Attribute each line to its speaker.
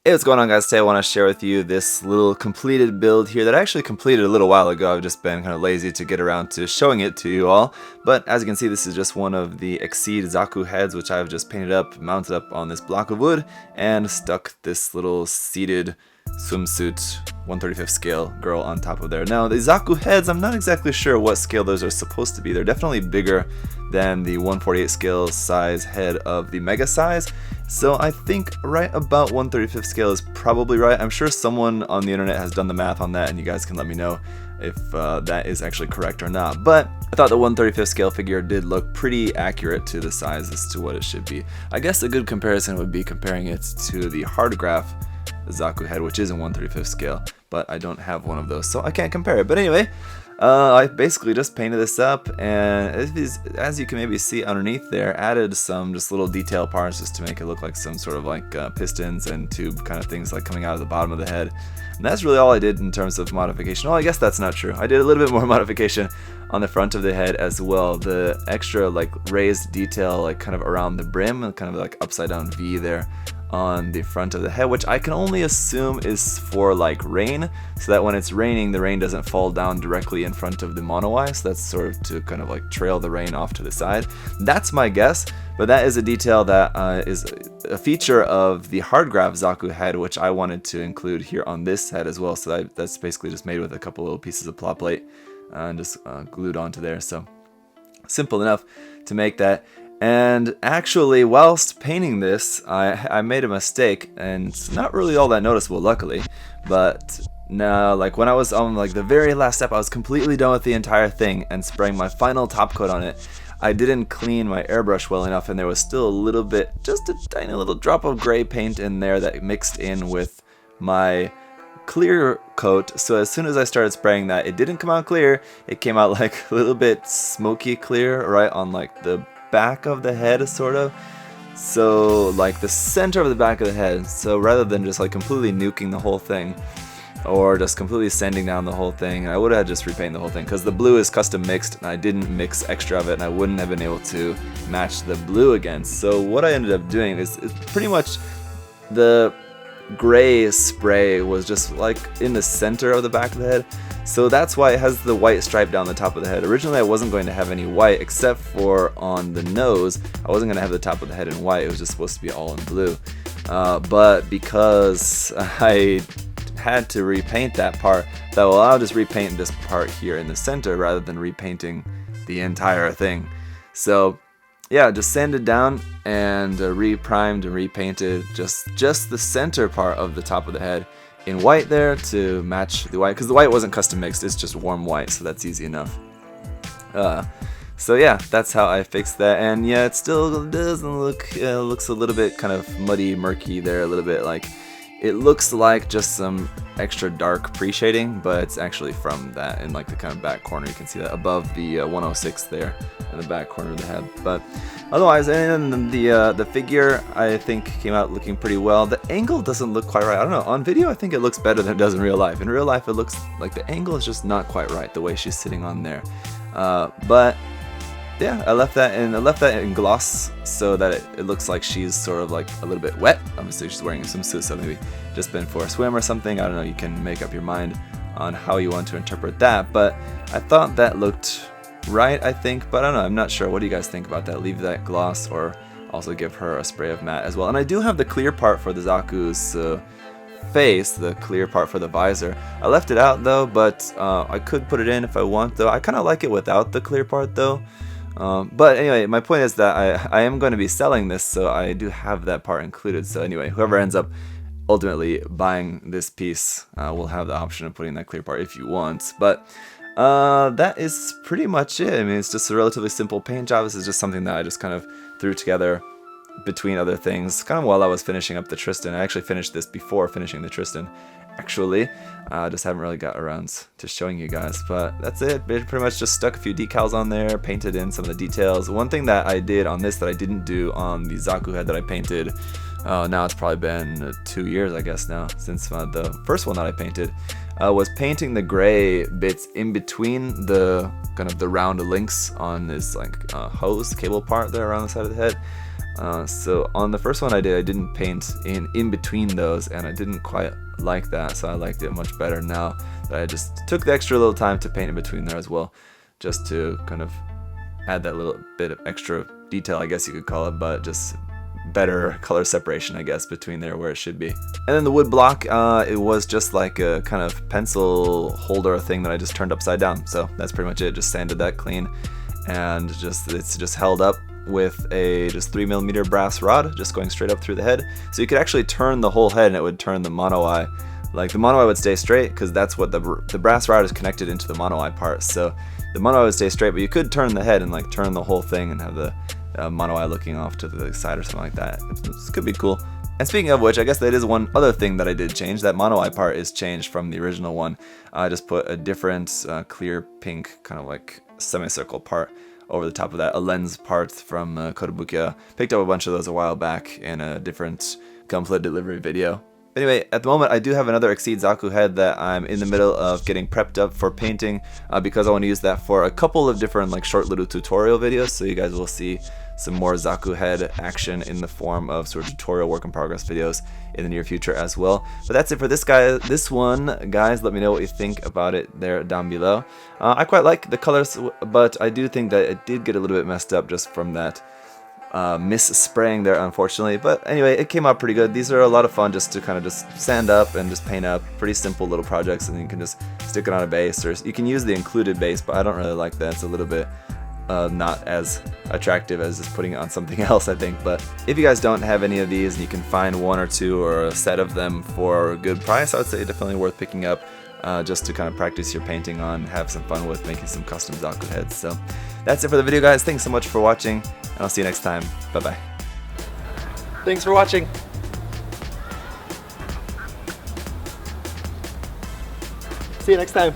Speaker 1: Hey, what's going on, guys? Today I want to share with you this little completed build here that I actually completed a little while ago. I've just been kind of lazy to get around to showing it to you all. But as you can see, this is just one of the Exceed Zaku Heads, which I've just painted up, mounted up on this block of wood, and stuck this little seated swimsuit 1/35 scale girl on top of there. Now, the Zaku Heads, I'm not exactly sure what scale those are supposed to be. They're definitely bigger than the 1/48 scale size head of the Mega size. So I think right about 1/35 scale is probably right. I'm sure someone on the internet has done the math on that, and you guys can let me know if that is actually correct or not. But I thought the 1/35 scale figure did look pretty accurate to the size as to what it should be. I guess a good comparison would be comparing it to the hard graph Zaku Head, which is in 1/35 scale, but I don't have one of those, so I can't compare it. But anyway, I basically just painted this up, and as you can maybe see underneath there, added some just little detail parts just to make it look like some sort of like pistons and tube kind of things like coming out of the bottom of the head. And that's really all I did in terms of modification. Oh, I guess that's not true. I did a little bit more modification on the front of the head as well. The extra like raised detail like kind of around the brim and kind of like upside down V there on the front of the head, which I can only assume is for like rain, so that when it's raining, the rain doesn't fall down directly in front of the mono eye. So that's sort of to kind of like trail the rain off to the side. That's my guess, but that is a detail that is a feature of the hard graph Zaku Head, which I wanted to include here on this head as well. So that's basically just made with a couple little pieces of plot plate and just glued onto there. So simple enough to make that. And actually, whilst painting this, I made a mistake, and it's not really all that noticeable, luckily. But now, like when I was on like the very last step, I was completely done with the entire thing and spraying my final top coat on it. I didn't clean my airbrush well enough, and there was still a little bit, just a tiny little drop of gray paint in there that mixed in with my clear coat. So as soon as I started spraying that, it didn't come out clear. It came out like a little bit smoky clear right on like the back of the head, sort of. So like the center of the back of the head. So rather than just like completely nuking the whole thing or just completely sanding down the whole thing, I would have just repainted the whole thing, because the blue is custom mixed and I didn't mix extra of it, and I wouldn't have been able to match the blue again. So what I ended up doing is pretty much the gray spray was just like in the center of the back of the head. So that's why it has the white stripe down the top of the head. Originally I wasn't going to have any white except for on the nose. I wasn't going to have the top of the head in white. It was just supposed to be all in blue. But because I had to repaint that part, that will I'll just repaint this part here in the center rather than repainting the entire thing. So yeah, just sanded down and re-primed and repainted just the center part of the top of the head in white there to match the white, because the white wasn't custom mixed, it's just warm white, so that's easy enough. So yeah, that's how I fixed that, and yeah, it still doesn't look, looks a little bit kind of muddy, murky there, a little bit like, it looks like just some extra dark pre-shading, but it's actually from that in like the kind of back corner. You can see that above the 106 there in the back corner of the head. But otherwise, and the figure I think came out looking pretty well. The angle doesn't look quite right. I don't know. On video, I think it looks better than it does in real life. In real life, it looks like the angle is just not quite right the way she's sitting on there. But yeah, I left that in gloss so that it looks like she's sort of like a little bit wet. Obviously she's wearing a swimsuit, so maybe just been for a swim or something. I don't know, you can make up your mind on how you want to interpret that, but I thought that looked right, I think, but I don't know, I'm not sure. What do you guys think about that? Leave that gloss or also give her a spray of matte as well. And I do have the clear part for the Zaku's face, the clear part for the visor. I left it out though, but I could put it in if I want though. I kind of like it without the clear part though. But anyway, my point is that I am going to be selling this, so I do have that part included. So anyway, whoever ends up ultimately buying this piece will have the option of putting that clear part if you want. But that is pretty much it. I mean, it's just a relatively simple paint job. This is just something that I just kind of threw together between other things, kind of while I was finishing up the Tristan. I actually finished this before finishing the Tristan, actually. Just haven't really got around to showing you guys, but that's it. It pretty much just stuck a few decals on there, painted in some of the details. One thing that I did on this that I didn't do on the Zaku Head that I painted, now it's probably been 2 years, I guess now, since the first one that I painted, was painting the gray bits in between the kind of the round links on this like hose cable part there around the side of the head. So on the first one I didn't paint in between those, and I didn't quite like that, so I liked it much better now that I just took the extra little time to paint in between there as well, just to kind of add that little bit of extra detail, I guess you could call it, but just better color separation, I guess, between there where it should be. And then the wood block, it was just like a kind of pencil holder thing that I just turned upside down. So that's pretty much it. Just sanded that clean, and it's just held up with a just 3mm brass rod, just going straight up through the head. So you could actually turn the whole head and it would turn the mono eye. Like the mono eye would stay straight because that's what the brass rod is connected into the mono eye part. So the mono eye would stay straight, but you could turn the head and like turn the whole thing and have the mono eye looking off to the side or something like that. This could be cool. And speaking of which, I guess that is one other thing that I did change. That mono eye part is changed from the original one. I just put a different clear pink kind of like semicircle part over the top of that, a lens part from Kotobukiya. Picked up a bunch of those a while back in a different gunflip delivery video. Anyway, at the moment I do have another Exceed Zaku Head that I'm in the middle of getting prepped up for painting because I want to use that for a couple of different like short little tutorial videos, so you guys will see some more Zaku Head action in the form of sort of tutorial work in progress videos in the near future as well. But that's it for this one, guys. Let me know what you think about it there down below. I quite like the colors, but I do think that it did get a little bit messed up just from that miss-spraying there, unfortunately. But anyway, it came out pretty good. These are a lot of fun just to kind of just sand up and just paint up. Pretty simple little projects, and you can just stick it on a base, or you can use the included base, but I don't really like that. It's a little bit not as attractive as just putting it on something else, I think. But if you guys don't have any of these and you can find one or two or a set of them for a good price, I would say definitely worth picking up. Just to kind of practice your painting on, have some fun with making some custom Zaku heads. So that's it for the video, guys. Thanks so much for watching, and I'll see you next time. Bye bye.
Speaker 2: Thanks for watching. See you next time.